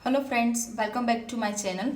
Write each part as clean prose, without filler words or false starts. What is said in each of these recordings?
Hello friends, welcome back to my channel.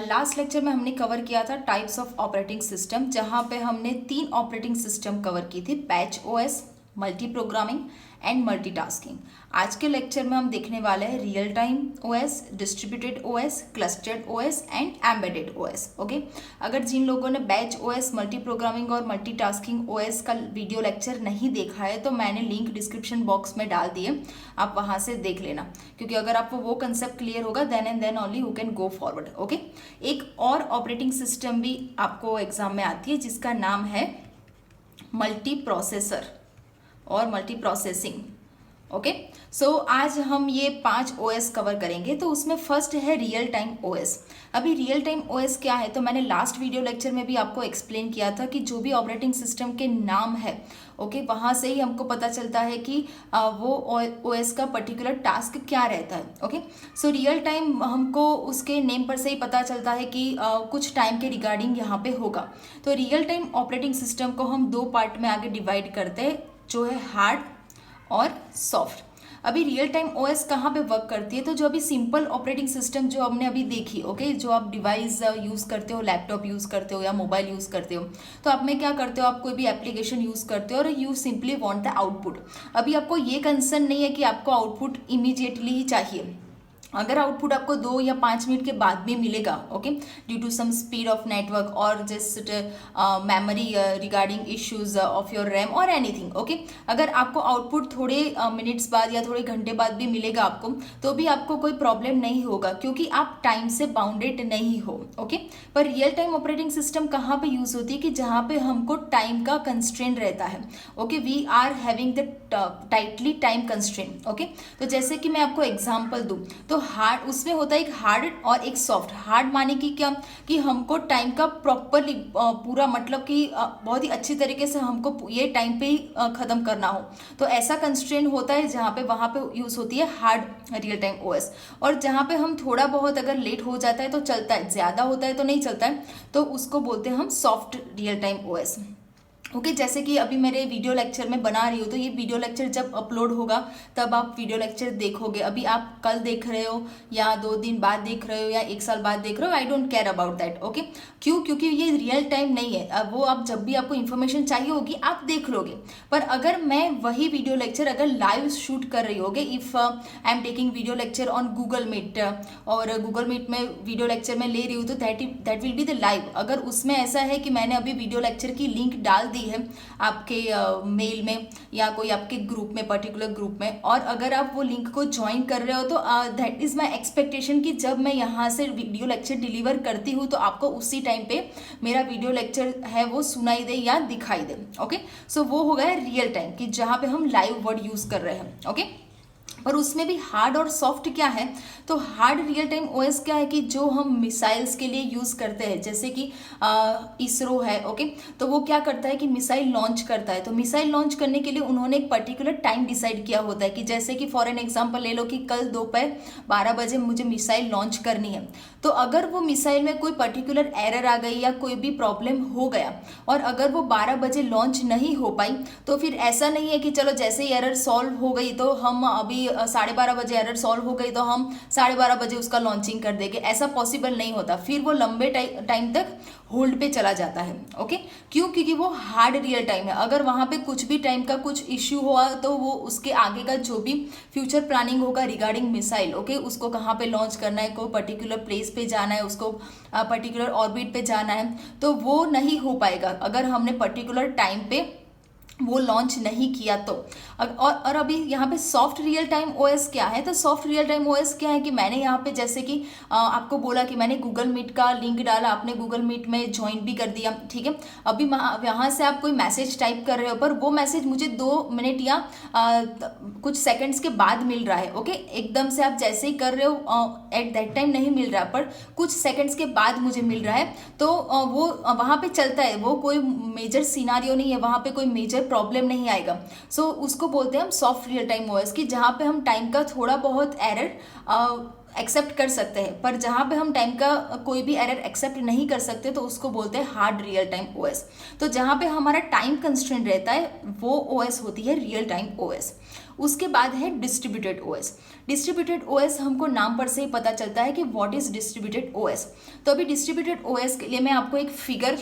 Last lecture में हमने cover किया था टाइप्स ऑफ ऑपरेटिंग सिस्टम, जहां पे हमने 3 ऑपरेटिंग सिस्टम कवर की थी: batch OS, multi programming and multitasking. आज के लेक्चर में हम देखने वाले हैं real time OS, distributed OS, clustered OS and embedded OS. Okay, अगर जिन लोगों ने बैच ओएस, मल्टी प्रोग्रामिंग और मल्टीटास्किंग ओएस का वीडियो लेक्चर नहीं देखा है तो मैंने लिंक डिस्क्रिप्शन बॉक्स में डाल दिए, आप वहां से देख लेना, क्योंकि अगर आपको वो कंसेप्ट क्लियर होगा then and then only you can go forward. Okay, एक और ऑपरेटिंग सिस्टम भी आपको एग्जाम में आती है जिसका नाम है मल्टी प्रोसेसर और मल्टी प्रोसेसिंग। ओके, सो आज हम ये 5 ओएस कवर करेंगे। तो उसमें फर्स्ट है रियल टाइम ओएस। अभी रियल टाइम ओएस क्या है, तो मैंने लास्ट वीडियो लेक्चर में भी आपको एक्सप्लेन किया था कि जो भी ऑपरेटिंग सिस्टम के नाम है, ओके, वहाँ से ही हमको पता चलता है कि वो ओएस का पर्टिकुलर टास्क क्या रहता है। ओके, सो रियल टाइम हमको उसके नेम पर से ही पता चलता है कि कुछ टाइम के रिगार्डिंग यहाँ पे होगा। तो रियल टाइम ऑपरेटिंग सिस्टम को हम 2 पार्ट में आगे डिवाइड करते हैं, जो है हार्ड और सॉफ्ट। अभी रियल टाइम ओएस कहाँ पे वर्क करती है, तो जो अभी सिंपल ऑपरेटिंग सिस्टम जो हमने अभी देखी, ओके, जो आप डिवाइस यूज़ करते हो, लैपटॉप यूज़ करते हो या मोबाइल यूज़ करते हो, तो आप में क्या करते हो, आप कोई भी एप्लीकेशन यूज़ करते हो और you simply want the output. अभी आपको ये कंसर्न नहीं है कि आपको आउटपुट इमीडिएटली ही चाहिए। अगर आउटपुट आपको 2 या 5 मिनट के बाद भी मिलेगा, okay, due to some speed of network और just memory regarding issues of your RAM और एनीथिंग, ओके, अगर आपको आउटपुट थोड़े मिनट्स बाद या थोड़े घंटे बाद भी मिलेगा आपको, तो भी आपको कोई प्रॉब्लम नहीं होगा, क्योंकि आप टाइम से बाउंडेड नहीं हो। ओके, पर रियल टाइम ऑपरेटिंग सिस्टम कहाँ पे यूज होती है कि जहाँ पे हमको टाइम का कंस्ट्रेंट रहता है। Okay, we are having the tightly time constraint. Okay, तो जैसे कि मैं आपको एग्जांपल दूं, तो हार्ड उसमें होता है एक हार्ड और एक सॉफ्ट। हार्ड माने कि क्या, कि हमको टाइम का प्रॉपरली पूरा, मतलब कि बहुत ही अच्छी तरीके से हमको ये टाइम पे ही खत्म करना हो, तो ऐसा कंस्ट्रेंट होता है जहाँ पे वहाँ पे यूज होती है हार्ड रियल टाइम ओएस। और जहाँ पे हम थोड़ा बहुत अगर लेट हो जाता है तो चलता है, ज्यादा होता है तो नहीं चलता है, तो उसको बोलते हैं हम soft real time OS. Okay, जैसे कि अभी मेरे वीडियो लेक्चर में बना रही हो, तो ये वीडियो लेक्चर जब अपलोड होगा तब आप वीडियो लेक्चर देखोगे। अभी आप कल देख रहे हो या 2 दिन बाद देख रहे हो या 1 साल बाद देख रहे हो, I don't care about that. Okay, क्यों? क्योंकि ये रियल टाइम नहीं है। अब वो आप जब भी आपको इन्फॉर्मेशन चाहिए होगी आप देख लोगे। पर अगर मैं वही वीडियो लेक्चर अगर लाइव शूट कर रही होगी, if I am taking video lecture on Google Meet, और गूगल मीट में वीडियो लेक्चर में ले रही हूँ, तो that will be the live. अगर उसमें ऐसा है कि मैंने अभी वीडियो लेक्चर की लिंक डाल दी है आपके मेल में या कोई आपके ग्रुप में, पर्टिकुलर ग्रुप में, और अगर आप वो लिंक को ज्वाइन कर रहे हो, तो दैट इज माय एक्सपेक्टेशन कि जब मैं यहाँ से वीडियो लेक्चर डिलीवर करती हूँ तो आपको उसी टाइम पे मेरा वीडियो लेक्चर है वो सुनाई दे या दिखाई दे। ओके, सो वो हो गया रियल टाइम, कि जहाँ पे हम लाइव वर्ड यूज कर रहे हैं। ओके, पर उसमें भी हार्ड और सॉफ्ट क्या है, तो हार्ड रियल टाइम ओएस क्या है कि जो हम मिसाइल्स के लिए यूज करते हैं, जैसे कि इसरो है, ओके, तो वो क्या करता है कि मिसाइल लॉन्च करता है। तो मिसाइल लॉन्च करने के लिए उन्होंने एक पर्टिकुलर टाइम डिसाइड किया होता है, कि जैसे कि फॉर एन एग्जांपल ले लो कि कल दोपहर 12 बजे मुझे मिसाइल लॉन्च करनी है। तो अगर वो मिसाइल में कोई पर्टिकुलर एरर आ गई या कोई भी प्रॉब्लम हो गया और अगर वो 12 बजे लॉन्च नहीं हो पाई, तो फिर ऐसा नहीं है कि चलो जैसे ही एरर सॉल्व हो गई तो हम अभी 12:30 बजे एरर सॉल्व हो गई तो हम 12:30 बजे उसका लॉन्चिंग कर देंगे। ऐसा पॉसिबल नहीं होता, फिर वो लंबे टाइम तक होल्ड पे चला जाता है। ओके, क्यों? क्योंकि वो हार्ड रियल टाइम है। अगर वहां पे कुछ भी टाइम का कुछ इश्यू हुआ तो वो उसके आगे का जो भी फ्यूचर प्लानिंग होगा रिगार्डिंग मिसाइल, ओके, उसको कहाँ पे लॉन्च करना है, कोई पर्टिकुलर प्लेस पे जाना है, उसको पर्टिकुलर ऑर्बिट पे जाना है, तो वो नहीं हो पाएगा अगर हमने पर्टिकुलर टाइम पे वो लॉन्च नहीं किया तो। और अभी यहाँ पे सॉफ्ट रियल टाइम ओएस क्या है, तो सॉफ्ट रियल टाइम ओएस क्या है कि मैंने यहाँ पे जैसे कि आपको बोला कि मैंने गूगल मीट का लिंक डाला, आपने गूगल मीट में ज्वाइन भी कर दिया, ठीक है। अभी यहाँ से आप कोई मैसेज टाइप कर रहे हो, पर वो मैसेज मुझे 2 मिनट या कुछ सेकंड्स के बाद मिल रहा है। ओके, एकदम से आप जैसे ही कर रहे हो एट दैट टाइम नहीं मिल रहा, पर कुछ सेकंड्स के बाद मुझे मिल रहा है, तो वो वहाँ पे चलता है। वो कोई मेजर सिनारियो नहीं है, वहाँ पे कोई मेजर प्रॉब्लम नहीं आएगा। सो उसको बोलते हैं हम सॉफ्ट रियल टाइम ओएस, की जहाँ पे हम टाइम का थोड़ा बहुत एरर एक्सेप्ट कर सकते हैं, पर जहाँ पे हम टाइम का कोई भी एरर एक्सेप्ट नहीं कर सकते तो उसको बोलते हैं हार्ड रियल टाइम ओएस। तो जहाँ पे हमारा टाइम कंस्ट्रेंट रहता है वो ओएस होती है रियल टाइम ओएस। उसके बाद है डिस्ट्रीब्यूटेड ओएस। डिस्ट्रीब्यूटेड ओएस हमको नाम पर से ही पता चलता है कि व्हाट इज डिस्ट्रीब्यूटेड ओएस। तो अभी डिस्ट्रीब्यूटेड ओएस के लिए मैं आपको एक फिगर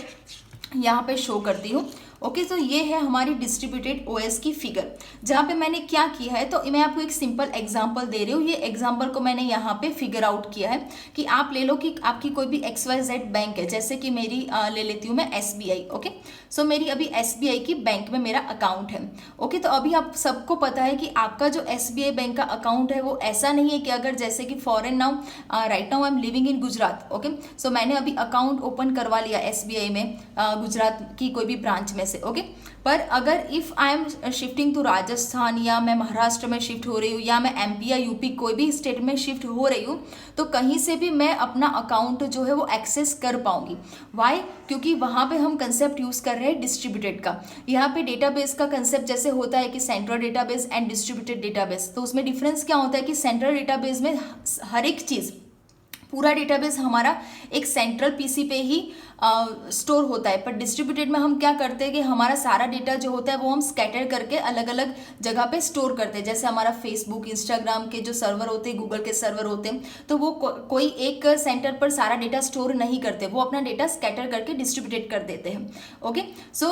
यहाँ पे शो करती हूँ। ओके, तो ये है हमारी डिस्ट्रीब्यूटेड ओएस की फिगर, जहाँ पे मैंने क्या किया है, तो मैं आपको एक सिंपल एग्जांपल दे रही हूँ। ये एग्जांपल को मैंने यहाँ पे फिगर आउट किया है कि आप ले लो कि आपकी कोई भी XYZ बैंक है, जैसे कि मेरी ले लेती हूँ मैं SBI। ओके, सो मेरी अभी SBI की बैंक में मेरा अकाउंट है। ओके, तो अभी आप सबको पता है कि आपका जो SBI बैंक का अकाउंट है वो ऐसा नहीं है कि अगर जैसे कि foreign now right now I am living in Gujarat. Okay, so मैंने अभी अकाउंट ओपन करवा लिया SBI में गुजरात की कोई भी ब्रांच में से। ओके, पर अगर if I am shifting to Rajasthan, या मैं महाराष्ट्र में शिफ्ट हो रही हूँ, या मैं MP या UP कोई भी स्टेट में शिफ्ट हो रही हूँ, तो कहीं से भी मैं अपना अकाउंट जो है वो एक्सेस कर पाऊंगी। वाई? क्योंकि वहाँ पे हम कंसेप्ट यूज कर रहे हैं डिस्ट्रीब्यूटेड का। यहाँ पे डेटाबेस का कंसेप्ट जैसे होता है कि central database and distributed database, तो उसमें डिफरेंस क्या होता है कि सेंट्रल डेटाबेस में हर एक चीज़, पूरा डेटाबेस हमारा एक सेंट्रल पीसी पे ही स्टोर होता है। पर डिस्ट्रीब्यूटेड में हम क्या करते हैं कि हमारा सारा डेटा जो होता है वो हम स्कैटर करके अलग अलग जगह पे स्टोर करते हैं। जैसे हमारा फेसबुक, इंस्टाग्राम के जो सर्वर होते हैं, गूगल के सर्वर होते हैं, तो वो कोई एक सेंटर पर सारा डेटा स्टोर नहीं करते, वो अपना डेटा स्कैटर करके डिस्ट्रीब्यूटेड कर देते हैं। ओके, सो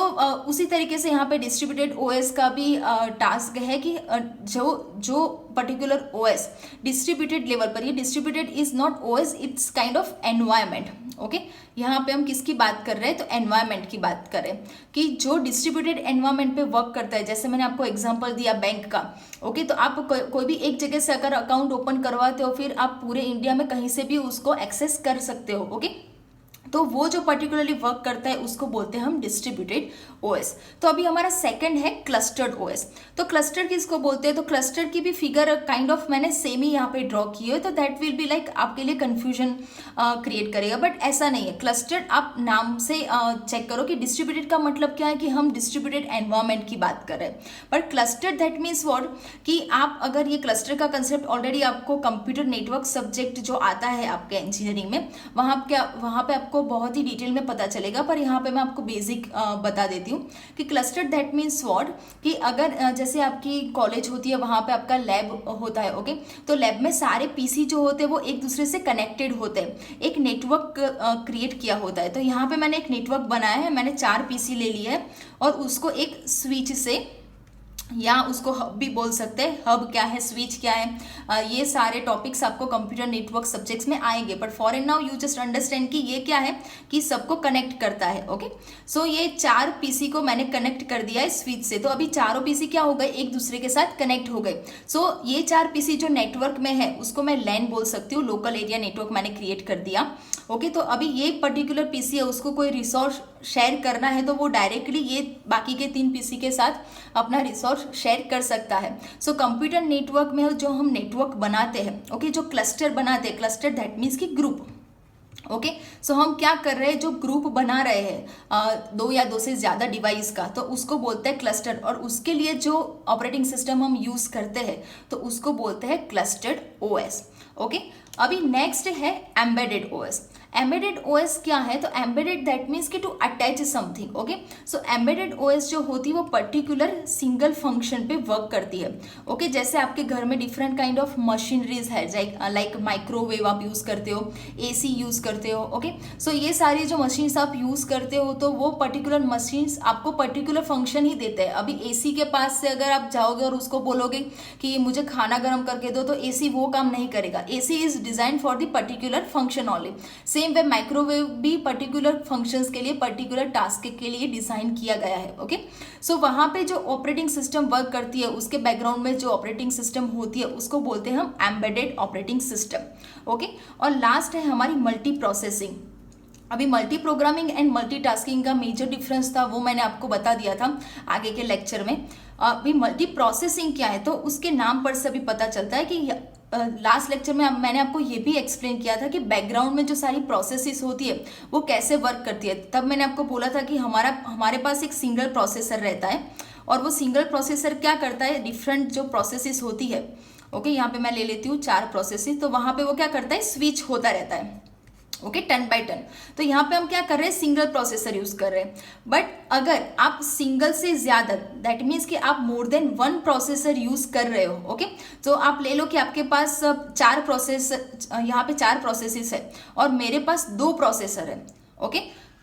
उसी तरीके से यहाँ पे डिस्ट्रीब्यूटेड ओएस का भी टास्क है कि जो पर्टिकुलर ओएस डिस्ट्रीब्यूटेड लेवल पर, ये distributed is not OS, it's kind of environment. Okay, यहाँ पे हम किसकी बात कर रहे हैं, तो एनवायरमेंट की बात करें कि जो डिस्ट्रीब्यूटेड एनवायरमेंट पे वर्क करता है। जैसे मैंने आपको एग्जांपल दिया बैंक का। ओके, तो आप कोई भी एक जगह से अगर अकाउंट ओपन करवाते हो, फिर आप पूरे इंडिया में कहीं से भी उसको एक्सेस कर सकते हो। ओके, तो वो जो पर्टिकुलरली वर्क करता है उसको बोलते हैं हम डिस्ट्रीब्यूटेड ओएस। तो अभी हमारा सेकंड है क्लस्टर्ड ओएस। तो क्लस्टर किसको बोलते हैं, तो क्लस्टर की भी फिगर काइंड ऑफ मैंने सेम ही यहाँ पे ड्रॉ की है, तो दैट विल बी लाइक आपके लिए कंफ्यूजन क्रिएट करेगा, बट ऐसा नहीं है। क्लस्टर्ड आप नाम से चेक करो कि डिस्ट्रीब्यूटेड का मतलब क्या है, कि हम डिस्ट्रीब्यूटेड एनवायरमेंट की बात कर रहे हैं। But clustered that means what, कि आप अगर ये क्लस्टर का कंसेप्ट ऑलरेडी आपको कंप्यूटर नेटवर्क सब्जेक्ट जो आता है आपके इंजीनियरिंग में, वहाँ पे आपको बहुत ही डिटेल में पता चलेगा, पर यहाँ पे मैं आपको बेसिक बता देती हूँ कि क्लस्टर दैट मीन्स व्हाट, कि अगर जैसे आपकी कॉलेज होती है, वहाँ पे आपका लैब होता है। ओके, तो लैब में सारे पीसी जो होते हैं वो एक दूसरे से कनेक्टेड होते हैं, एक नेटवर्क क्रिएट किया होता है। तो यहाँ पे मैंने एक नेटवर्क बनाया है, मैंने 4 पीसी ले लिए है और उसको एक स्विच से, या उसको हब भी बोल सकते हैं। हब क्या है, स्विच क्या है, ये सारे टॉपिक्स आपको कंप्यूटर नेटवर्क सब्जेक्ट्स में आएंगे, but for and now you just understand कि ये क्या है, कि सबको कनेक्ट करता है। ओके, सो ये 4 पीसी को मैंने कनेक्ट कर दिया है स्विच से, तो अभी चारों पीसी क्या हो गए, एक दूसरे के साथ कनेक्ट हो गए। सो ये 4 पीसी जो नेटवर्क में है उसको मैं लैन बोल सकती हूँ, लोकल एरिया नेटवर्क मैंने क्रिएट कर दिया। ओके, तो अभी ये पर्टिकुलर पीसी है, उसको कोई रिसोर्स शेयर करना है तो वो डायरेक्टली ये बाकी के 3 पीसी के साथ अपना रिसोर्स शेयर कर सकता है। सो कंप्यूटर नेटवर्क में जो हम नेटवर्क बनाते हैं, ओके, जो क्लस्टर बनाते हैं, क्लस्टर दैट मीन्स की ग्रुप। ओके, सो हम क्या कर रहे हैं, जो ग्रुप बना रहे हैं 2 या 2 से ज़्यादा डिवाइस का, तो उसको बोलते हैं क्लस्टर, और उसके लिए जो ऑपरेटिंग सिस्टम हम यूज़ करते हैं तो उसको बोलते हैं क्लस्टर्ड ओएस। ओके, अभी नेक्स्ट है एम्बेडेड ओएस। एम्बेडेड ओएस क्या है, तो एम्बेडेड दैट मीन्स कि to attach something. Okay, so embedded OS जो होती है वो पर्टिकुलर सिंगल फंक्शन पे वर्क करती है। ओके, जैसे आपके घर में डिफरेंट काइंड ऑफ मशीनरीज है, लाइक माइक्रोवेव आप यूज़ करते हो, AC यूज़ करते हो। ओके, सो ये सारी जो मशीन्स आप यूज़ करते हो तो वो पर्टिकुलर मशीन्स आपको पर्टिकुलर फंक्शन ही देते हैं। अभी AC के पास से अगर आप जाओगे और उसको बोलोगे कि मुझे खाना गर्म करके दो, तो AC वो काम नहीं करेगा। AC is design for the particular function only. Same way microwave भी पर्टिकुलर फंक्शंस के लिए, पर्टिकुलर टास्क के लिए डिजाइन किया गया है। ओके, सो वहाँ पे जो ऑपरेटिंग सिस्टम वर्क करती है, उसके बैकग्राउंड में जो ऑपरेटिंग सिस्टम होती है उसको बोलते हैं हम एम्बेडेड ऑपरेटिंग सिस्टम। ओके, और लास्ट है हमारी मल्टी प्रोसेसिंग। अभी मल्टी प्रोग्रामिंग एंड मल्टीटास्किंग का मेजर डिफरेंस था, वो मैंने आपको बता दिया था आगे के लेक्चर में। अभी मल्टी प्रोसेसिंग क्या है, तो उसके नाम पर से भी पता चलता है कि लास्ट लेक्चर में मैंने आपको ये भी एक्सप्लेन किया था कि बैकग्राउंड में जो सारी प्रोसेसेस होती है वो कैसे वर्क करती है। तब मैंने आपको बोला था कि हमारे पास एक सिंगल प्रोसेसर रहता है, और वो सिंगल प्रोसेसर क्या करता है, डिफरेंट जो प्रोसेसेस होती है ओके, यहाँ पे मैं ले लेती हूँ 4 प्रोसेसेस, तो वहां पे वो क्या करता है, स्विच होता रहता है। Okay, turn by turn. तो यहाँ पे हम क्या कर रहे हैं, सिंगल प्रोसेसर यूज कर रहे हैं। बट अगर आप सिंगल से ज्यादा, दैट मीन्स कि आप मोर देन 1 प्रोसेसर यूज कर रहे हो, ओके, तो आप ले लो कि आपके पास 4 प्रोसेसर, यहाँ पे 4 प्रोसेसेस है और मेरे पास 2 प्रोसेसर है। ओके,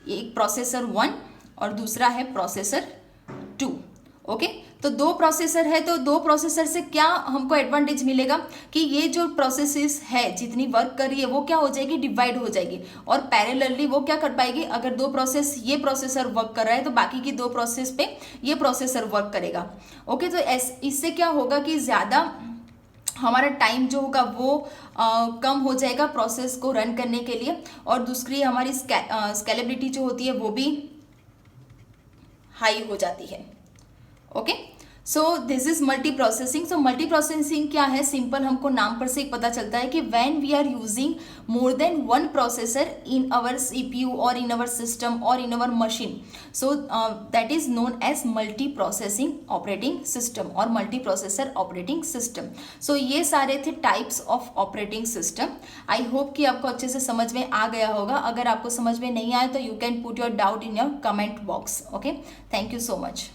एक प्रोसेसर 1 और दूसरा है प्रोसेसर 2। ओके, तो 2 प्रोसेसर है, तो 2 प्रोसेसर से क्या हमको एडवांटेज मिलेगा कि ये जो प्रोसेसेस है जितनी वर्क कर रही है वो क्या हो जाएगी, डिवाइड हो जाएगी, और पैरेलली वो क्या कर पाएगी, अगर 2 प्रोसेस ये प्रोसेसर वर्क कर रहा है तो बाकी की 2 प्रोसेस पे ये प्रोसेसर वर्क करेगा। ओके, तो इससे क्या होगा कि ज़्यादा हमारा टाइम जो होगा वो कम हो जाएगा प्रोसेस को रन करने के लिए, और दूसरी हमारी स्केलेबिलिटी जो होती है वो भी हाई हो जाती है। Okay, so this is multi processing. So multi processing क्या है, सिंपल हमको नाम पर से ही पता चलता है कि when we are using more than 1 processor in our CPU और इन आवर सिस्टम और in our machine, so that is known as multi processing operating system और multi processor operating system. So ये सारे थे types of operating system. I hope कि आपको अच्छे से समझ में आ गया होगा। अगर आपको समझ में नहीं आया तो you can put your doubt in your comment box. Okay, thank you so much.